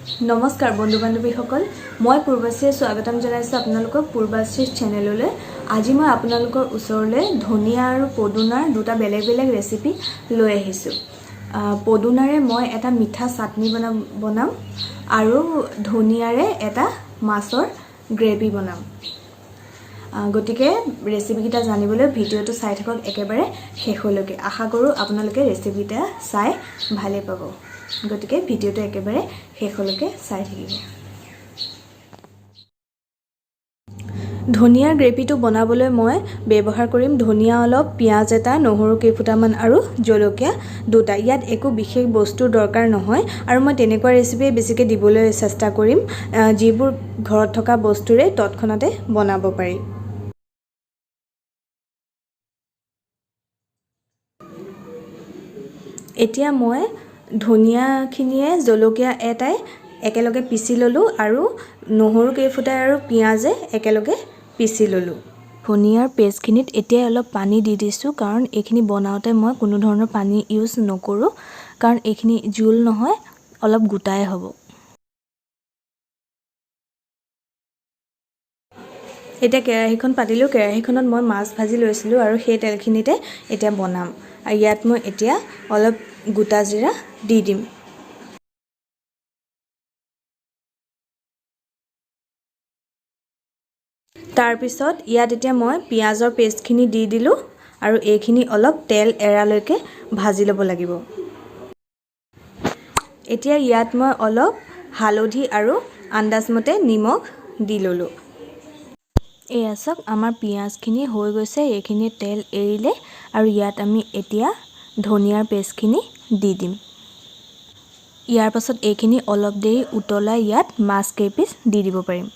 নমস্কাৰ বন্ধু বান্ধৱীসকল মই পূৰ্বাশ্ৰীয়ে স্বাগতম জনাইছোঁ আপোনালোকক পূৰ্বাশ্ৰীৰ চেনেললৈ। আজি মই আপোনালোকৰ ওচৰলৈ ধনিয়া আৰু পদুনাৰ দুটা বেলেগ বেলেগ ৰেচিপি লৈ আহিছোঁ। পদুনাৰে মই এটা মিঠা চাটনি বনাম আৰু ধনিয়াৰে এটা মাছৰ গ্ৰেভি বনাম। গতিকে ৰেচিপিকেইটা জানিবলৈ ভিডিঅ'টো চাই থাকক একেবাৰে শেষলৈকে। আশা কৰোঁ আপোনালোকে ৰেচিপিটা চাই ভালেই পাব। গতিকে ভিডিঅ'টো একেবাৰে শেষলৈকে চাই থাকিব। ধনিয়াৰ গ্ৰেভিটো বনাবলৈ মই ব্যৱহাৰ কৰিম ধনিয়া অলপ, পিঁয়াজ এটা, নহৰু কেইফুটামান আৰু জলকীয়া দুটা। ইয়াত একো বিশেষ বস্তুৰ দৰকাৰ নহয় আৰু মই তেনেকুৱা ৰেচিপিয়ে বেছিকৈ দিবলৈ চেষ্টা কৰিম যিবোৰ ঘৰত থকা বস্তুৰে তৎক্ষণাতে বনাব পাৰি। এতিয়া মই ধনিয়াখিনিয়ে জলকীয়া এটাই একেলগে পিচি ল'লোঁ আৰু নহৰু কেইফুটা আৰু পিঁয়াজে একেলগে পিচি ল'লোঁ। ধনিয়াৰ পেষ্টখিনিত এতিয়া অলপ পানী দি দিছোঁ কাৰণ এইখিনি বনাওঁতে মই কোনো ধৰণৰ পানী ইউজ নকৰোঁ কাৰণ এইখিনি জোল নহয়, অলপ গোটাই হ'ব। এতিয়া কেৰাহীখন পাতিলোঁ। কেৰাহীখনত মই মাছ ভাজি লৈছিলোঁ আৰু সেই তেলখিনিতে এতিয়া বনাম। আৰু ইয়াত মই এতিয়া অলপ গোটা জিৰা দি দিম। তাৰপিছত ইয়াত এতিয়া মই পিঁয়াজৰ পেষ্টখিনি দি দিলোঁ আৰু এইখিনি অলপ তেল এৰালৈকে ভাজি ল'ব লাগিব। এতিয়া ইয়াত মই অলপ হালধি আৰু আন্দাজমতে নিমখ দি ল'লোঁ। এয়া চাওক আমাৰ পিঁয়াজখিনি হৈ গৈছে, এইখিনি তেল এৰিলে আৰু ইয়াত আমি এতিয়া ধনিয়াৰ পেষ্টখিনি দি দিম। ইয়াৰ পাছত এইখিনি অলপ দেৰি উতলাই ইয়াত মাছ কেইপিচ দি দিব পাৰিম।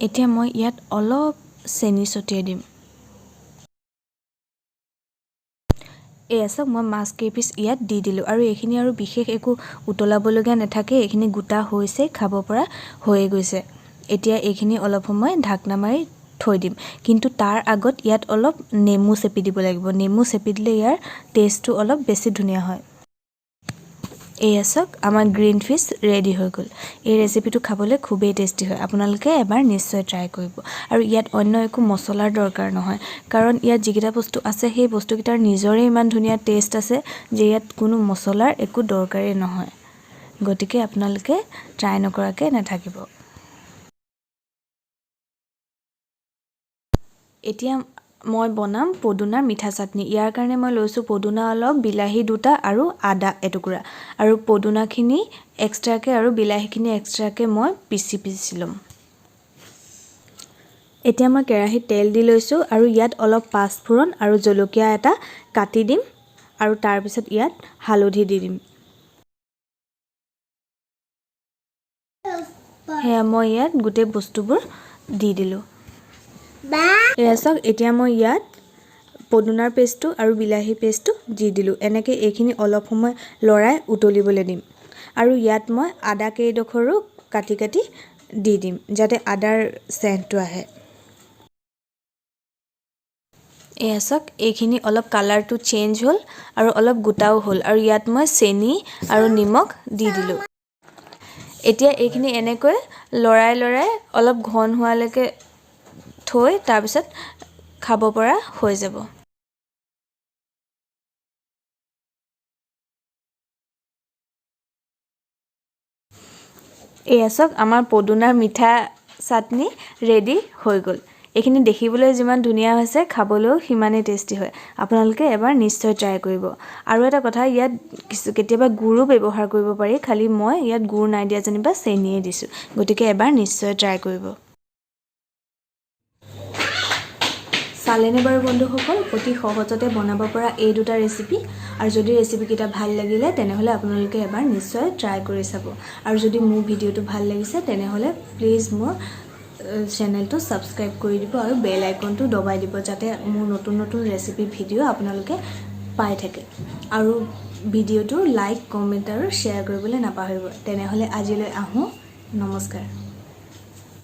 এতিয়া মই ইয়াত অলপ চেনি ছটিয়াই দিম। এয়া চাওক মই মাছ কেইপিচ ইয়াত দি দিলোঁ আৰু এইখিনি আৰু বিশেষ একো উতলাবলগীয়া নাথাকে, এইখিনি গোটা হৈছে, খাব পৰা হৈয়ে গৈছে। এতিয়া এইখিনি অলপ সময় ঢাকনা মাৰি থৈ দিম, কিন্তু তাৰ আগত ইয়াত অলপ নেমু চেপি দিব লাগিব। নেমু চেপি দিলে ইয়াৰ টেষ্টটো অলপ বেছি ধুনীয়া হয়। এয়া চাওক আমাৰ গ্ৰীণ ফিছ ৰেডি হৈ গ'ল। এই ৰেচিপিটো খাবলৈ খুবেই টেষ্টি হয়, আপোনালোকে এবাৰ নিশ্চয় ট্ৰাই কৰিব। আৰু ইয়াত অন্য একো মছলাৰ দৰকাৰ নহয় কাৰণ ইয়াত যিকেইটা বস্তু আছে সেই বস্তুকেইটাৰ নিজৰে ইমান ধুনীয়া টেষ্ট আছে যে ইয়াত কোনো মছলাৰ একো দৰকাৰেই নহয়। গতিকে আপোনালোকে ট্ৰাই নকৰাকৈ নাথাকিব। এতিয়া মই বনাম পদুনাৰ মিঠা চাটনি। ইয়াৰ কাৰণে মই লৈছোঁ পদুনা অলপ, বিলাহী দুটা আৰু আদা এটুকুৰা। আৰু পদুনাখিনি এক্সট্ৰাকৈ আৰু বিলাহীখিনি এক্সট্ৰাকৈ মই পিচি ল'ম। এতিয়া মই কেৰাহীত তেল দি লৈছোঁ আৰু ইয়াত অলপ পাঁচফোৰণ আৰু জলকীয়া এটা কাটি দিম আৰু তাৰপিছত ইয়াত হালধি দি দিম। সেয়া মই ইয়াত গোটেই বস্তুবোৰ দি দিলোঁ। এয়া চাওক এতিয়া মই ইয়াত পদুনাৰ পেষ্টটো আৰু বিলাহী পেষ্টটো দি দিলোঁ। এনেকৈ এইখিনি অলপ সময় লৰাই উতলিবলৈ দিম আৰু ইয়াত মই আদা কেইডোখৰো কাটি কাটি দি দিম যাতে আদাৰ চেণ্টটো আহে। এয়া চাওক এইখিনি অলপ কালাৰটো চেঞ্জ হ'ল আৰু অলপ গোটাও হ'ল আৰু ইয়াত মই চেনি আৰু নিমখ দি দিলোঁ। এতিয়া এইখিনি এনেকৈ লৰাই লৰাই অলপ ঘন হোৱালৈকে থৈ তাৰপিছত খাব পৰা হৈ যাব। এয়া চাওক আমাৰ পদুনাৰ মিঠা চাটনি ৰেডি হৈ গ'ল। এইখিনি দেখিবলৈ যিমান ধুনীয়া হৈছে, খাবলৈও সিমানেই টেষ্টি হয়। আপোনালোকে এবাৰ নিশ্চয় ট্ৰাই কৰিব। আৰু এটা কথা, ইয়াত কেতিয়াবা গুড়ো ব্যৱহাৰ কৰিব পাৰি, খালি মই ইয়াত গুড় নাই দিয়া যেনিবা চেনিয়ে দিছোঁ। গতিকে এবাৰ নিশ্চয় ট্ৰাই কৰিব। চালেনে বাৰু বন্ধুসকল, অতি সহজতে বনাব পৰা এই দুটা ৰেচিপি। আৰু যদি ৰেচিপিকেইটা ভাল লাগিলে তেনেহ'লে আপোনালোকে এবাৰ নিশ্চয় ট্ৰাই কৰি চাব। আৰু যদি মোৰ ভিডিঅ'টো ভাল লাগিছে তেনেহ'লে প্লিজ মোৰ চেনেলটো ছাবস্ক্ৰাইব কৰি দিব আৰু বেল আইকনটো দবাই দিব যাতে মোৰ নতুন নতুন ৰেচিপি ভিডিঅ' আপোনালোকে পাই থাকে। আৰু ভিডিঅ'টো লাইক, কমেণ্ট আৰু শ্বেয়াৰ কৰিবলৈ নাপাহৰিব। তেনেহ'লে আজিলৈ আহোঁ, নমস্কাৰ।